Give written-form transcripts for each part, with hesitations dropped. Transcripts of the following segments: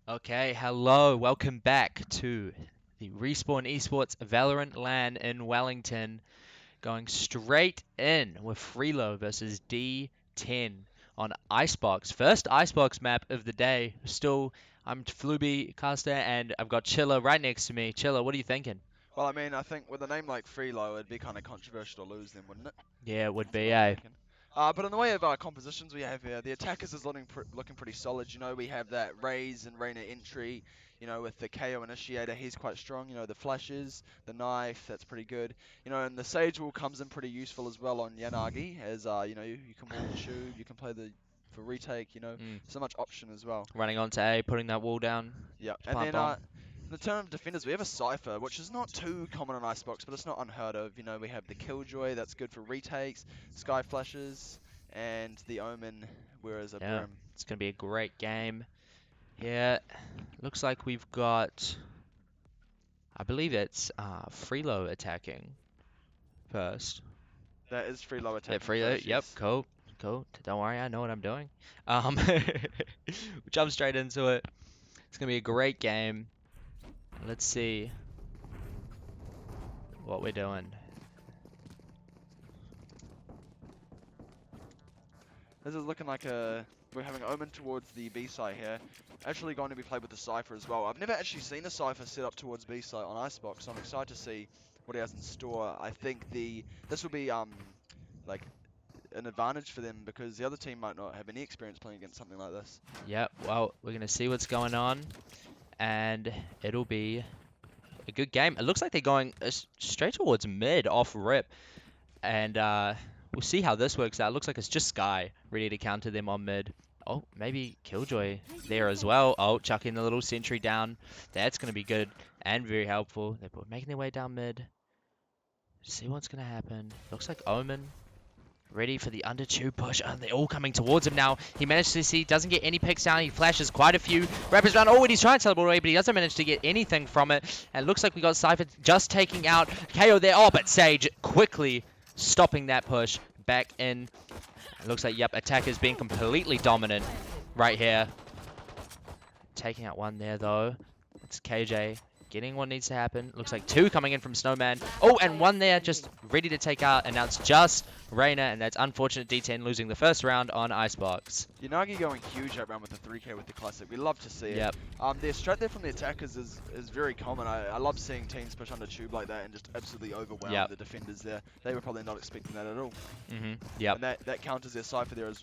Okay, hello, welcome back to the Respawn Esports Valorant LAN in Wellington, going straight in with freelo versus D10 on Icebox. First Icebox map of the day. Still, I'm Fluby Caster and I've got Chilla right next to me. Chilla, what are you thinking? Well, I mean, I think with a name like freelo, it'd be kind of controversial to lose them, wouldn't it? Yeah, it would That's be, what I'm eh? thinking. But in the way of compositions we have here, the attackers is looking pretty solid. You know, we have that Raze and Reyna entry. You know, with the KO initiator, he's quite strong. You know, the flashes, the knife, that's pretty good. You know, and the Sage Wall comes in pretty useful as well on Yanagi, as you know, you can wall tube, you can play the for retake. You know, Mm. so much option as well. Running on to A, putting that wall down Yeah, to and plant then bomb. in the turn of defenders, we have a Cypher, which is not too common on Icebox, but it's not unheard of. You know, we have the Killjoy, that's good for retakes, Sky Flashes, and the Omen, whereas a Yeah, Brim. it's going to be a great game. Yeah, looks like we've got, I believe it's freelo attacking first. That is free low Yeah, attacking freelo. first, Yep, yes. cool, cool. Don't worry, I know what I'm doing. Jump straight into it. It's gonna be a great game. Let's see what we're doing. This is looking like we're having Omen towards the B site here. Actually going to be played with the Cypher as well. I've never actually seen a Cypher set up towards B site on Icebox, so I'm excited to see what he has in store. I think this will be like an advantage for them because the other team might not have any experience playing against something like this. Yep. Well, we're gonna see what's going on, and it'll be a good game. It looks like they're going straight towards mid off rip, and we'll see how this works out. Looks like it's just Sky ready to counter them on mid. Oh, maybe Killjoy there as well. Oh, chucking the little sentry down. That's going to be good and very helpful. They're making their way down mid. See what's going to happen. Looks like Omen ready for the under two push. Oh, they're all coming towards him now. He managed to see, doesn't get any picks down. He flashes quite a few. Rappers around. Oh, and he's trying to teleport away, but he doesn't manage to get anything from it. And looks like we got Cypher just taking out KO there. Oh, but Sage quickly stopping that push back in. It looks like, yep, attackers being completely dominant right here. Taking out one there, though. It's KJ getting what needs to happen. Looks like two coming in from Snowman. Oh, and one there just ready to take out, and now it's just Reyna, and that's unfortunate D10 losing the first round on Icebox. Yanagi going huge that round with the 3k with the classic. We love to see it. Yep. Their strat there from the attackers is very common. I love seeing teams push under tube like that and just absolutely overwhelm Yep. the defenders there. They were probably not expecting that at all. Yep. And that counters their Cypher there as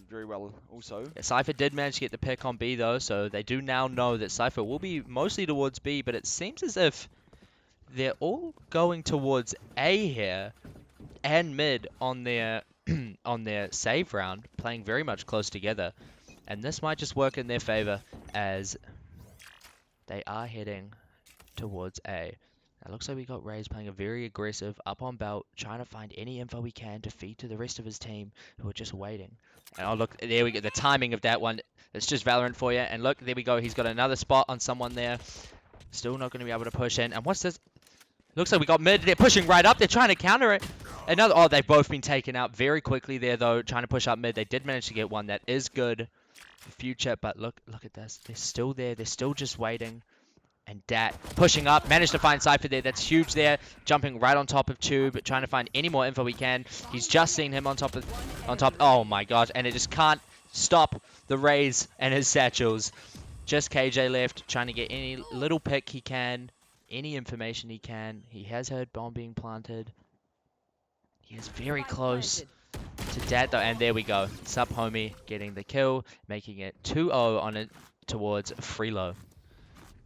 very well also. Cypher did manage to get the pick on B, though, so they do now know that Cypher will be mostly towards B, but it seems as if they're all going towards A here and mid on their on their save round, playing very much close together. And this might just work in their favor as they are heading towards A. It looks like we got Raze playing a very aggressive up on belt, trying to find any info we can to feed to the rest of his team who are just waiting. And oh look, there we go. The timing of that one, it's just Valorant for you. And look, there we go. He's got another spot on someone there. Still not going to be able to push in. And what's this? Looks like we got mid. They're pushing right up. They're trying to counter it. Another. Oh, they've both been taken out very quickly there, though. Trying to push up mid. They did manage to get one. That is good for future. But look at this. They're still there. They're still just waiting. And Dat pushing up. Managed to find Cypher there. That's huge there. Jumping right on top of Tube. Trying to find any more info we can. He's just seen him on top. Oh, my gosh. And it just can't stop the Raze and his satchels. Just KJ left. Trying to get any little pick he can. Any information he can. He has heard bomb being planted. He is very close to Dat though, and there we go. Sup homie getting the kill, making it 2-0 on it towards freelo.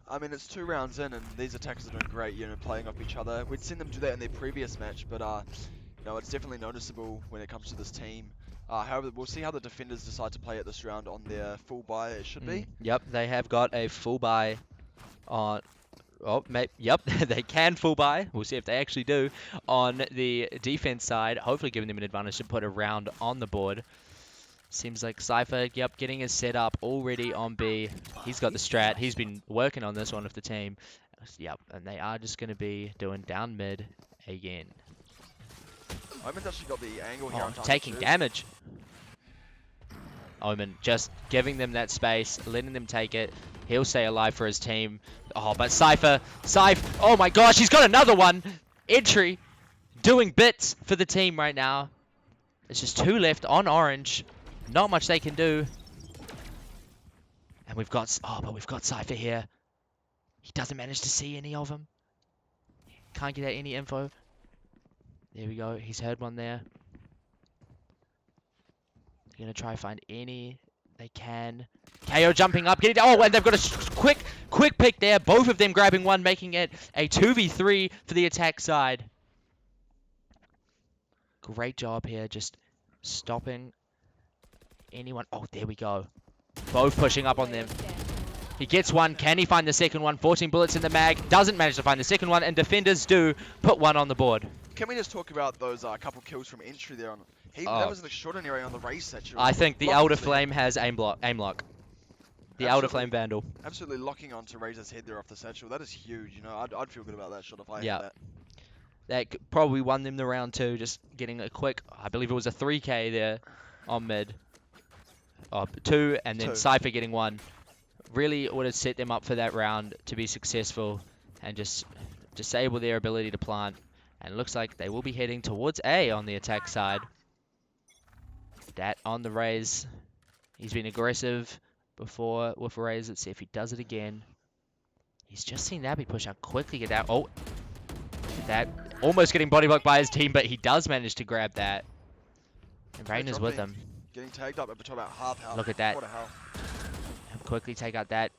I mean, it's 2 rounds in and these attackers are doing great, you know, playing off each other. We'd seen them do that in their previous match, but you know, it's definitely noticeable when it comes to this team. However, we'll see how the defenders decide to play it this round on their full buy, it should be. Yep, they have got a full buy on. Oh, yep, they can full buy. We'll see if they actually do on the defense side. Hopefully giving them an advantage to put a round on the board. Seems like Cypher, yep, getting his set up already on B. He's got the strat. He's been working on this one with the team. Yep, and they are just going to be doing down mid again. Omen's actually got the angle here. Oh, On top taking too. damage. Omen just giving them that space, letting them take it. He'll stay alive for his team. Oh, but Cypher, oh my gosh, he's got another one. Entry, doing bits for the team right now. There's just 2 left on orange. Not much they can do. And we've got, but we've got Cypher here. He doesn't manage to see any of them. Can't get any info. There we go. He's heard one there. They're going to try to find any they can. KO jumping up. Getting, oh, and they've got a quick pick there. Both of them grabbing one, making it a 2v3 for the attack side. Great job here. Just stopping anyone. Oh, there we go. Both pushing up on them. He gets one. Can he find the second one? 14 bullets in the mag. Doesn't manage to find the second one. And defenders do put one on the board. Can we just talk about those couple kills from entry there? That was an extraordinary on the race section. I think the Elder Flame has aim lock. The Elder Flame Vandal. Absolutely locking onto Razor's head there off the satchel. That is huge. You know, I'd feel good about that shot if I had that. That probably won them the round 2. Just getting a quick, I believe it was a 3K there on mid. 2, and then Cypher getting 1. Really would have set them up for that round to be successful and just disable their ability to plant. And it looks like they will be heading towards A on the attack side. Dat on the raise. He's been aggressive before with raise. Let's see if he does it again. He's just seen that be pushed out quickly. Get that. Oh, that almost getting body blocked by his team, but he does manage to grab that. And Rain is with him. Getting tagged up between about half health. Look at that. Quarter health. Quickly take out Dat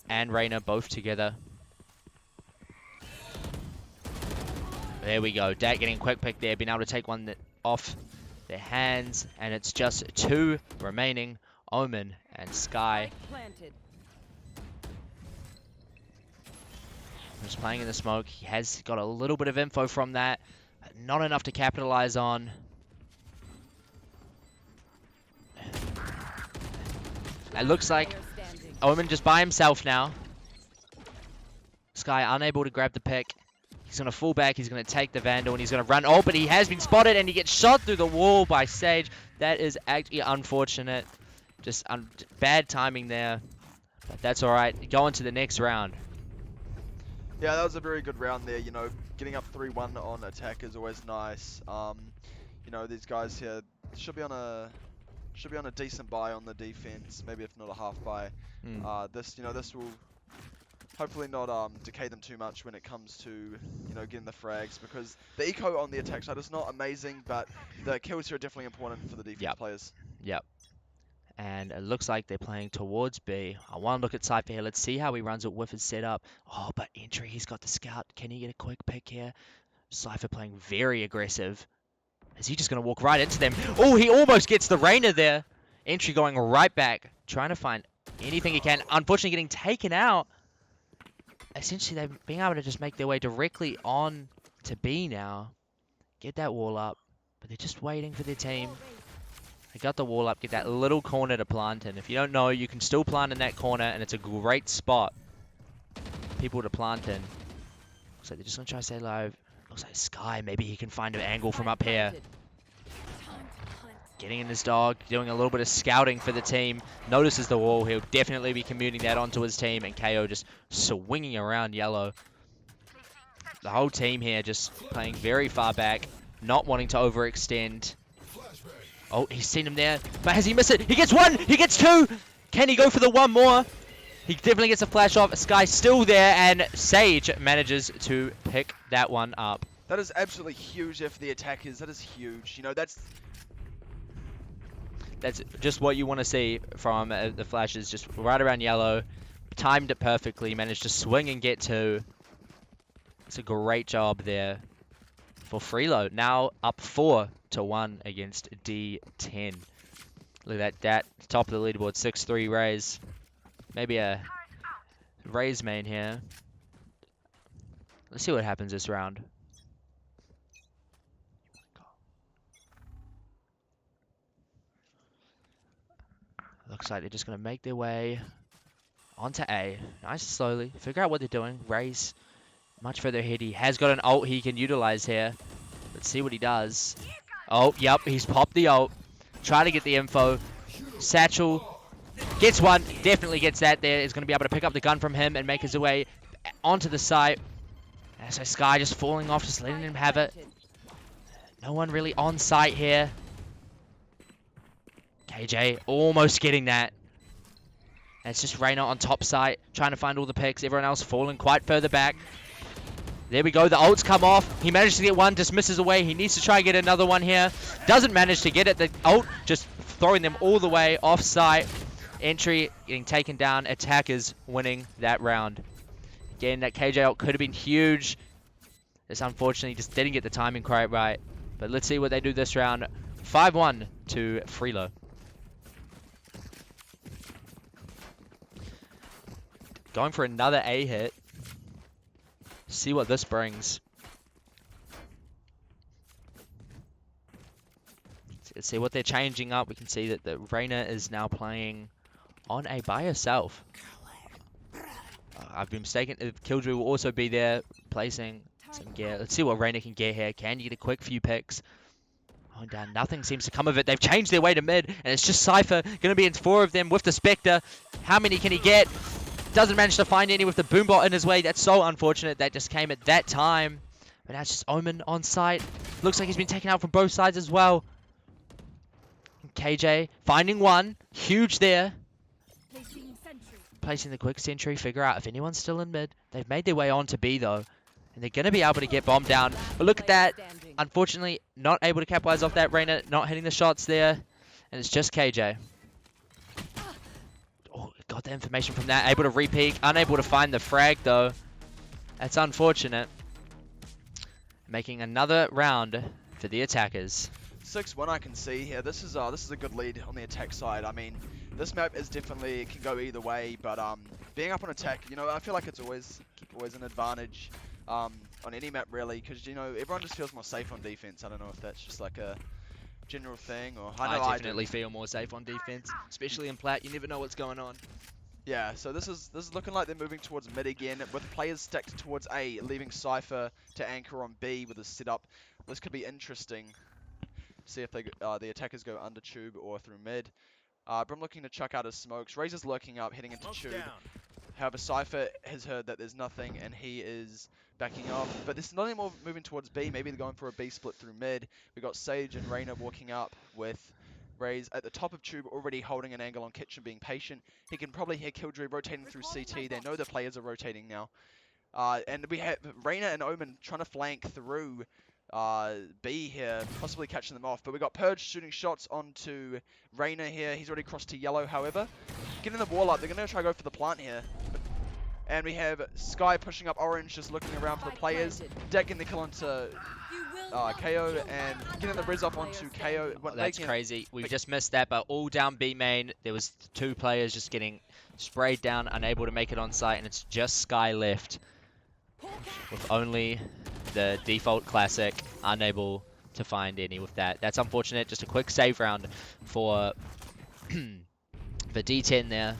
and Reyna both together. There we go. Dat getting a quick pick there, being able to take one off their hands, and it's just 2 remaining. Omen and Sky. Just playing in the smoke. He has got a little bit of info from that, but not enough to capitalize on. It looks like Omen just by himself now. Sky unable to grab the pick. He's going to fall back. He's going to take the Vandal and he's going to run. Oh, but he has been spotted and he gets shot through the wall by Sage. That is actually unfortunate. Just bad timing there. But that's all right. Going to the next round. Yeah, that was a very good round there. You know, getting up 3-1 on attack is always nice. You know, these guys here should be on a decent buy on the defense, maybe if not a half buy. This will hopefully not decay them too much when it comes to, you know, getting the frags, because the eco on the attack side is not amazing, but the kills here are definitely important for the defense players. Yep. And it looks like they're playing towards B. I want to look at Cypher here. Let's see how he runs it with his setup. Oh, but entry, he's got the scout. Can he get a quick pick here? Cypher playing very aggressive. Is he just going to walk right into them? Oh, he almost gets the Reyna there. Entry going right back, trying to find anything he can. Unfortunately, getting taken out. Essentially, they're being able to just make their way directly on to B now. Get that wall up. But they're just waiting for their team. They got the wall up. Get that little corner to plant in. If you don't know, you can still plant in that corner, and it's a great spot for people to plant in. Looks like they're just going to try to stay alive. Looks like Sky, maybe he can find an angle from up here. Getting in his dog, doing a little bit of scouting for the team. Notices the wall. He'll definitely be commuting that onto his team. And KO just swinging around yellow. The whole team here just playing very far back. Not wanting to overextend. Oh, he's seen him there. But has he missed it? He gets 1! He gets 2! Can he go for the 1 more? He definitely gets a flash off. Sky's still there, and Sage manages to pick that one up. That is absolutely huge there for the attackers. That is huge. You know, that's just what you want to see from the flashes. Just right around yellow. Timed it perfectly. Managed to swing and get 2. It's a great job there for freelo. Now up 4-1 against D10. Look at that. Top of the leaderboard. 6-3 Raze. Maybe a Raze main here. Let's see what happens this round. Looks like they're just going to make their way onto A. Nice and slowly. Figure out what they're doing. Raze much further ahead. He has got an ult he can utilize here. Let's see what he does. Oh, yep. He's popped the ult. Try to get the info. Satchel Gets one, definitely gets that there. Is going to be able to pick up the gun from him and make his way onto the site. And so Sky just falling off, just letting him have it. No one really on site here. KJ almost getting that. And it's just Reyna on top site, trying to find all the picks. Everyone else falling quite further back. There we go, the ults come off. He managed to get one, just misses away. He needs to try and get another one here. Doesn't manage to get it. The ult just throwing them all the way off site. Entry getting taken down. Attackers winning that round. Again, that KJ ult could have been huge. Just unfortunately just didn't get the timing quite right. But let's see what they do this round. 5-1 to freelo. Going for another A hit. See what this brings. Let's see what they're changing up. We can see that the Reyna is now playing on A by herself. I've been mistaken. Killjoy will also be there placing some gear. Let's see what Reyna can get here. Can you get a quick few picks? Going down. Nothing seems to come of it. They've changed their way to mid, and it's just Cypher. Going to be in 4 of them with the Spectre. How many can he get? Doesn't manage to find any with the Boombot in his way. That's so unfortunate. That just came at that time. But now it's just Omen on site. Looks like he's been taken out from both sides as well. KJ finding one. Huge there. Placing the quick sentry. Figure out if anyone's still in mid. They've made their way on to B though. And they're going to be able to get bombed down. But look at that. Unfortunately, not able to capitalize off that. Reyna not hitting the shots there. And it's just KJ. Oh, got the information from that. Able to re-peek. Unable to find the frag though. That's unfortunate. Making another round for the attackers. 6-1 I can see here. This is a good lead on the attack side. I mean, this map is definitely, it can go either way, but being up on attack, you know, I feel like it's always an advantage on any map really, because you know everyone just feels more safe on defense. I don't know if that's just like a general thing, or I definitely feel more safe on defense, especially in plat. You never know what's going on. Yeah, so this is looking like they're moving towards mid again, with players stacked towards A, leaving Cypher to anchor on B with a setup. This could be interesting. See if they the attackers go under tube or through mid. Brim looking to chuck out his smokes. Razor's lurking up, heading into tube. However, Cypher has heard that there's nothing, and he is backing off. But there's not any more moving towards B. Maybe they're going for a B split through mid. We got Sage and Reyna walking up with Raze at the top of tube, already holding an angle on Kitchen, being patient. He can probably hear Killjoy rotating through CT. They know the players are rotating now. And we have Reyna and Omen trying to flank through B here, possibly catching them off. But we got Purge shooting shots onto Reyna here. He's already crossed to yellow, however. Getting the wall up, they're going to try to go for the plant here. And we have Sky pushing up orange, just looking around for the players. Decking the kill onto KO, and getting the res off onto KO. Oh, that's crazy. We just missed that, but all down B main. There was 2 players just getting sprayed down, unable to make it on site, and it's just Sky left. With only the default classic, unable to find any with that. That's unfortunate. Just a quick save round for the D10 there.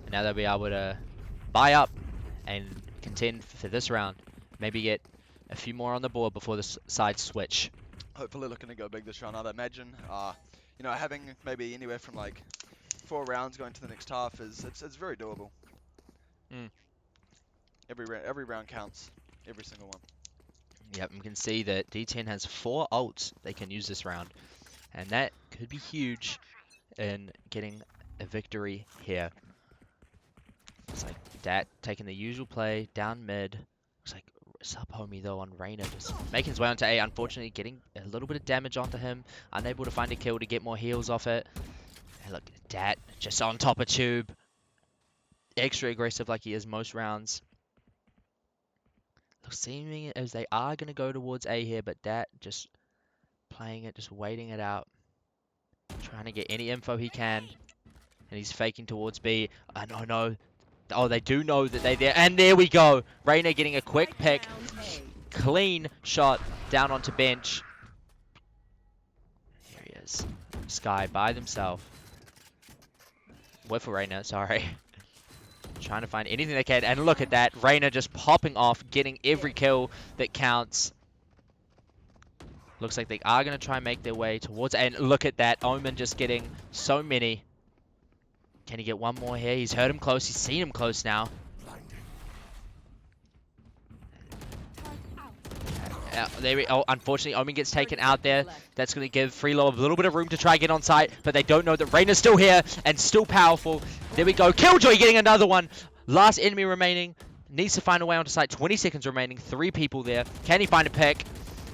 And now they'll be able to buy up and contend for this round. Maybe get a few more on the board before the sides switch. Hopefully looking to go big this round. I'd imagine, you know, having maybe anywhere from like 4 rounds going to the next half it's very doable. Mm. Every round counts. Every single one. Yep, we can see that D10 has 4 ults they can use this round. And that could be huge in getting a victory here. Looks like Dat taking the usual play down mid. Looks like sub homie though on Reyna, just making his way onto A. Unfortunately, getting a little bit of damage onto him. Unable to find a kill to get more heals off it. And look, Dat just on top of tube. Extra aggressive like he is most rounds. Seeming as they are going to go towards A here, but Dat just playing it, just waiting it out. Trying to get any info he can. And he's faking towards B. Oh no. Oh, they do know that they're there. And there we go. Reyna getting a quick pick. Clean shot down onto bench. Here he is. Sky by themselves. With Reyna, sorry. Trying to find anything they can, and look at that. Reyna just popping off, getting every kill that counts. Looks like they are going to try and make their way towards, and look at that. Omen just getting so many. Can he get one more here? He's heard him close. He's seen him close now. Unfortunately, Omen gets taken out there. That's going to give freelo a little bit of room to try and get on site, but they don't know that Reyna's still here and still powerful. There we go. Killjoy getting another one. Last enemy remaining. Needs to find a way onto site. 20 seconds remaining. 3 people there. Can he find a pick?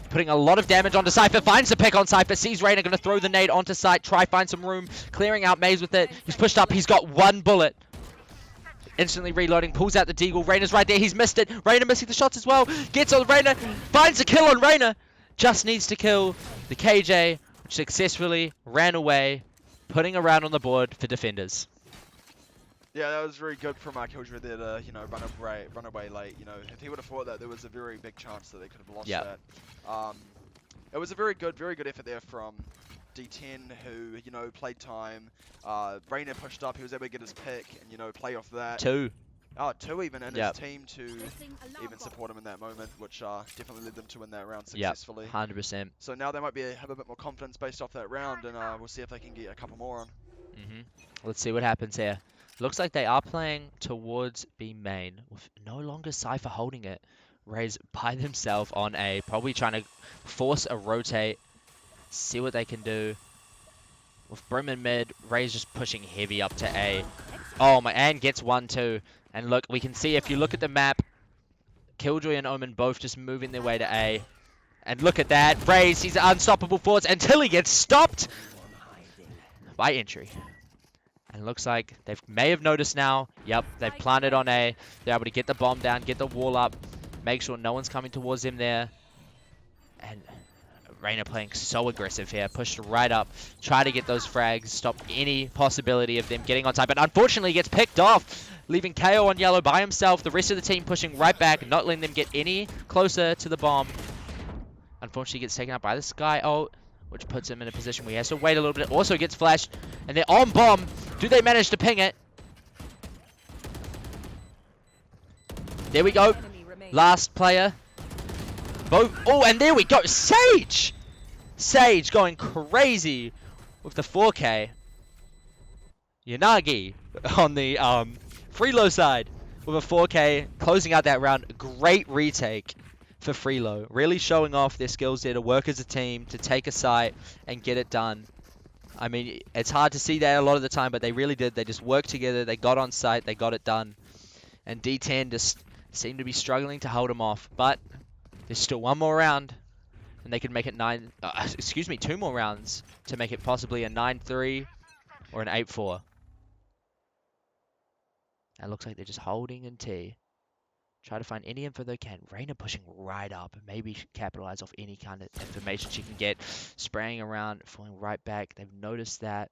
Putting a lot of damage onto Cypher. Finds the pick on Cypher. Sees Reyna. Going to throw the nade onto site. Try find some room. Clearing out Maze with it. He's pushed up. He's got 1 bullet. Instantly reloading, pulls out the deagle. Reyna's right there, he's missed it. Reyna missing the shots as well. Gets on Reyna, finds a kill on Reyna. Just needs to kill the KJ, which successfully ran away, putting a round on the board for defenders. Yeah, that was very good from our Killjoy there to, you know, run away late. You know, if he would have thought that, there was a very big chance that they could have lost that. It was a very good effort there from D10, who, you know, played time. Reyna pushed up, he was able to get his pick and, you know, play off that. 2 even, and his team to even support him in that moment, which definitely led them to win that round successfully. 100%. So now they might have a bit more confidence based off that round, and we'll see if they can get a couple more on. Let's see what happens here. Looks like they are playing towards B main, with no longer Cypher holding it. Raze by themselves on A, probably trying to force a rotate. See what they can do. With Brim in mid, Raze just pushing heavy up to A. Oh my, and gets 1 too. And look, we can see if you look at the map, Killjoy and Omen both just moving their way to A. And look at that, Raze, he's an unstoppable force until he gets stopped by entry. And looks like they may have noticed now. Yep, they've planted on A. They're able to get the bomb down, get the wall up, make sure no one's coming towards them there. And Reyna playing so aggressive here, pushed right up, try to get those frags, stop any possibility of them getting on time, but unfortunately gets picked off, leaving KO on yellow by himself, the rest of the team pushing right back, not letting them get any closer to the bomb. Unfortunately gets taken out by the Sky ult, which puts him in a position where he has to wait a little bit, also gets flashed, and they're on bomb. Do they manage to ping it? There we go, last player. Both. Oh, and there we go. Sage! Sage going crazy with the 4K. Yanagi on the freelo side with a 4K, closing out that round. Great retake for freelo. Really showing off their skills there to work as a team, to take a site and get it done. I mean, it's hard to see that a lot of the time, but they really did. They just worked together. They got on site. They got it done. And D10 just seemed to be struggling to hold them off. But there's still 1 more round, and they could make it 2 more rounds to make it possibly a 9-3 or an 8-4. It looks like they're just holding in T. Try to find any info they can. Reyna pushing right up, maybe capitalize off any kind of information she can get. Spraying around, falling right back. They've noticed that.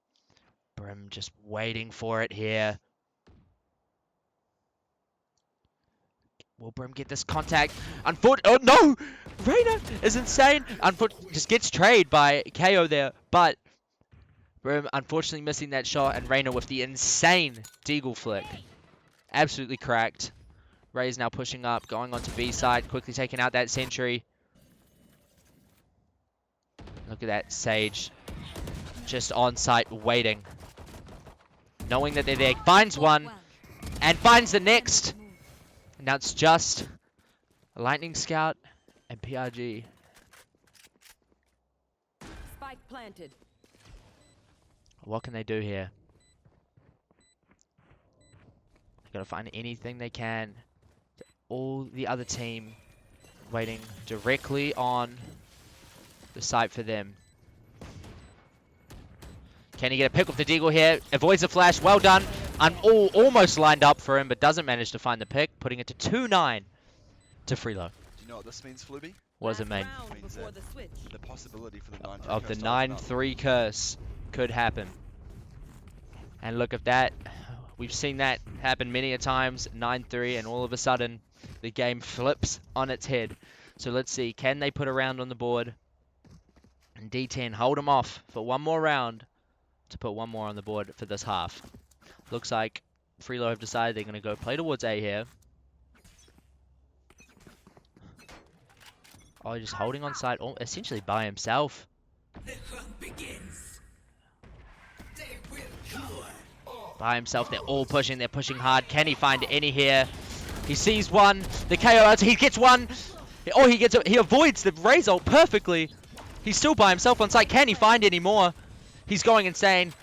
Brim just waiting for it here. Will Brim get this contact? Oh no! Reyna is insane! Just gets trade by KO there, but Brim unfortunately missing that shot, and Reyna with the insane deagle flick. Absolutely cracked. Ray's now pushing up, going onto B side, quickly taking out that sentry. Look at that, Sage. Just on site, waiting. Knowing that they're there, finds one, and finds the next. Now it's just a Lightning Scout and PRG. Spike planted. What can they do here? They gotta find anything they can. All the other team waiting directly on the site for them. Can he get a pick with the deagle here? Avoids the flash. Well done. Almost lined up for him, but doesn't manage to find the pick, putting it to 2-9 to freelo. Do you know what this means, Fluby? What does it mean? It means that the possibility for the 9-3 Of the curse to open up. 9-3 curse could happen. And look at that. We've seen that happen many a times. 9-3, and all of a sudden, the game flips on its head. So let's see. Can they put a round on the board? And D10 hold them off for 1 more round to put 1 more on the board for this half. Looks like freelo have decided they're going to go play towards A here. Oh, just holding on side, essentially by himself. The hunt begins. They will cure. by himself. They're all pushing. They're pushing hard. Can he find any here? He sees one. The KO out. He gets one. Oh, he avoids the Raze ult perfectly. He's still by himself on site. Can he find any more? He's going insane.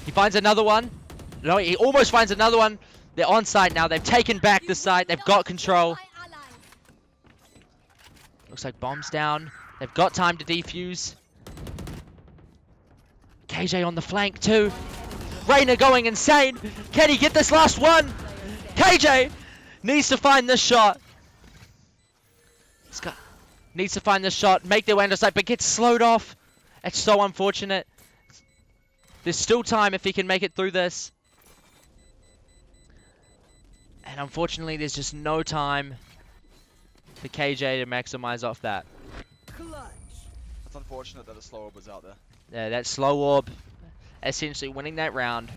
He finds another one. No, he almost finds another one. They're on site now. They've taken back the site. They've got control. Looks like bombs down. They've got time to defuse. KJ on the flank too. Reyna going insane. Can he get this last one? KJ needs to find this shot. Needs to find this shot. Make their way into site, but gets slowed off. It's so unfortunate. There's still time if he can make it through this. And unfortunately, there's just no time for KJ to maximize off that. It's unfortunate that a slow orb was out there. Yeah, that slow orb essentially winning that round.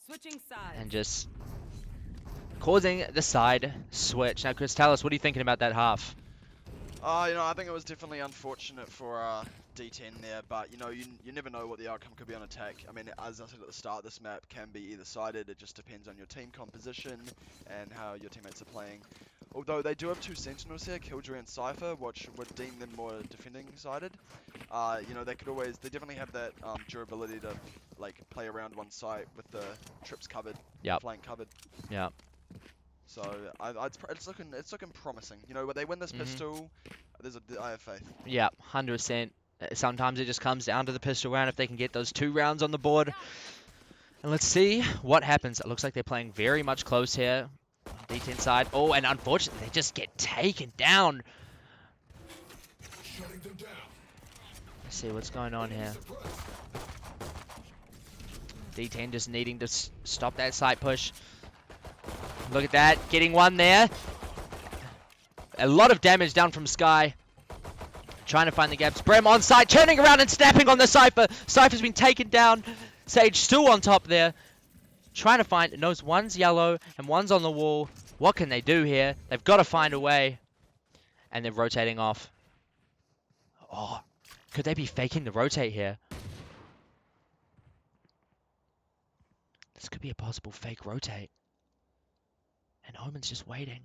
Switching sides. And just causing the side switch. Now, Chris, tell us, what are you thinking about that half? You know, I think it was definitely unfortunate for D10 there, but you know, you never know what the outcome could be on attack. I mean, as I said at the start, this map can be either sided. It just depends on your team composition and how your teammates are playing. Although they do have two sentinels here, Killjoy and Cypher, which would deem them more defending sided. You know, they definitely have that durability to like play around one site with the trips covered, flank covered. Yeah. So it's looking promising. You know, when they win this pistol, I have faith. Yeah, 100%. Sometimes it just comes down to the pistol round if they can get those 2 rounds on the board. And let's see what happens. It looks like they're playing very much close here. D10 side. Oh, and unfortunately, they just get taken down. Let's see what's going on here. D10 just needing to stop that side push. Look at that, getting one there. A lot of damage down from Sky. Trying to find the gaps. Brem on site, turning around and snapping on the Cypher. Cypher's been taken down. Sage still on top there. Trying to find, knows one's yellow and one's on the wall. What can they do here? They've got to find a way. And they're rotating off. Oh, could they be faking the rotate here? This could be a possible fake rotate. And Omen's just waiting.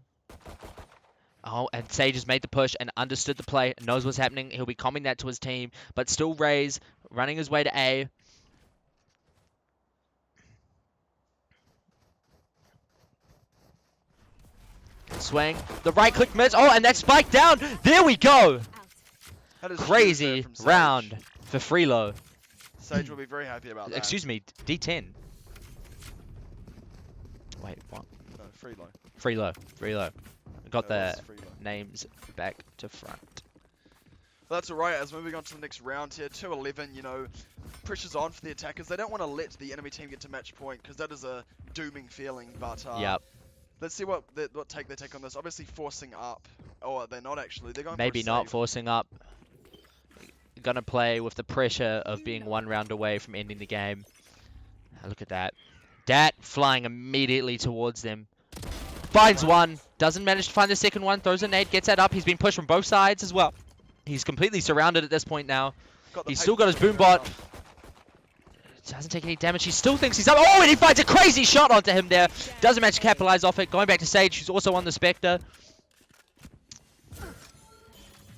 Oh, and Sage has made the push and understood the play, knows what's happening. He'll be coming that to his team, but still Raze running his way to A. Swing. The right click miss. Oh, and that spike down. There we go. That is crazy round for freelo. Sage will be very happy about that. Excuse me, D10. Wait, what? No, freelo. Freelo. Got the names back to front. Well, that's alright, as moving on to the next round here, 2-11, you know, pressure's on for the attackers. They don't want to let the enemy team get to match point, because that is a dooming feeling, but let's see what take they take on this. Obviously forcing up, or they're not actually, they're going maybe for a not save. Forcing up. Gonna play with the pressure of being 1 round away from ending the game. Look at that. Dat flying immediately towards them. Finds one, doesn't manage to find the second one, throws a nade, gets that up. He's been pushed from both sides as well. He's completely surrounded at this point now. He's still got his boom bot. Doesn't take any damage. He still thinks he's up. Oh, and he finds a crazy shot onto him there. Doesn't manage to capitalize off it. Going back to Sage, who's also on the Spectre.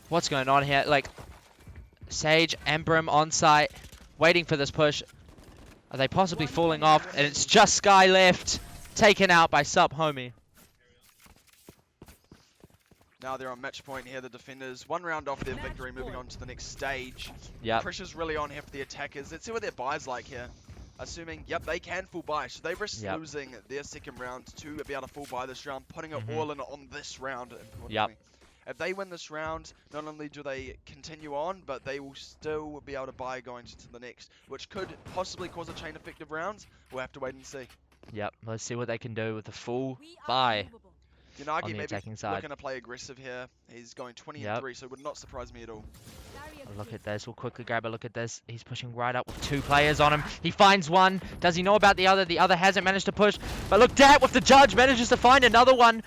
What's going on here? Like, Sage and Brim on site, waiting for this push. Are they possibly falling off? And it's just Sky left, taken out by Sup Homie. Now they're on match point here, the defenders. 1 round off their victory, moving on to the next stage. Yep. Pressure's really on here for the attackers. Let's see what their buy's like here. Assuming, yep, they can full buy. So they risk losing their second round to be able to full buy this round, putting it all in on this round. Yep. If they win this round, not only do they continue on, but they will still be able to buy going into the next, which could possibly cause a chain effect of rounds. We'll have to wait and see. Yep, let's see what they can do with the full buy. Unagi maybe attacking side. looking to play aggressive here. He's going 20 and 3, so it would not surprise me at all. Look at this. We'll quickly grab a look at this. He's pushing right up with 2 players on him. He finds one. Does he know about the other? The other hasn't managed to push. But look, Dat with the judge manages to find another one.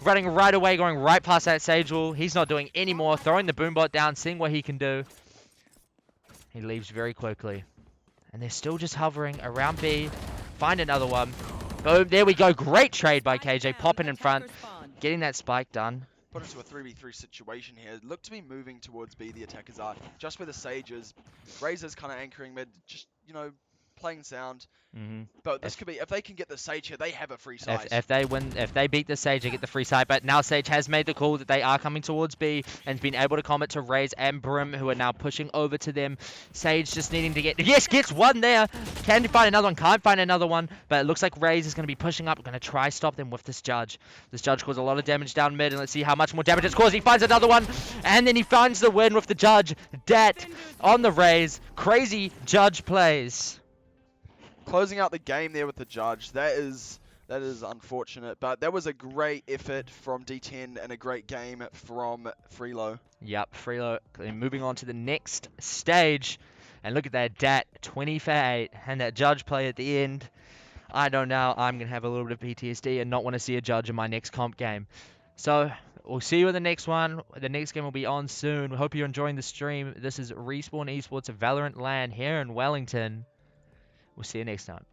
Running right away, going right past that Sage wall. He's not doing any more. Throwing the boombot down, seeing what he can do. He leaves very quickly. And they're still just hovering around B. Find another one. Boom, there we go. Great trade by KJ. Popping in front, getting that spike done. Put into a 3v3 situation here. Look to be moving towards B, the attackers are. Just where the Sage is. Razor's kind of anchoring mid, just, you know, playing sound. But this could be, if they can get the Sage here, they have a free site. If they win, if they beat the Sage, they get the free site. But now Sage has made the call that they are coming towards B and has been able to comment to Raze and Brim, who are now pushing over to them. Sage just needing to get, yes, gets one there. Can find another one, can't find another one. But it looks like Raze is going to be pushing up. Going to try stop them with this Judge. This Judge caused a lot of damage down mid, and let's see how much more damage it's caused. He finds another one, and then he finds the win with the Judge. Det on the Raze. Crazy Judge plays. Closing out the game there with the Judge, that is unfortunate, but that was a great effort from D10 and a great game from freelo. Yep, freelo moving on to the next stage. And look at that, Dat 20 for 8, and that Judge play at the end. I know now I'm going to have a little bit of PTSD and not want to see a Judge in my next comp game. So, we'll see you in the next one. The next game will be on soon. We hope you're enjoying the stream. This is Respawn Esports of Valorant LAN here in Wellington. We'll see you next time.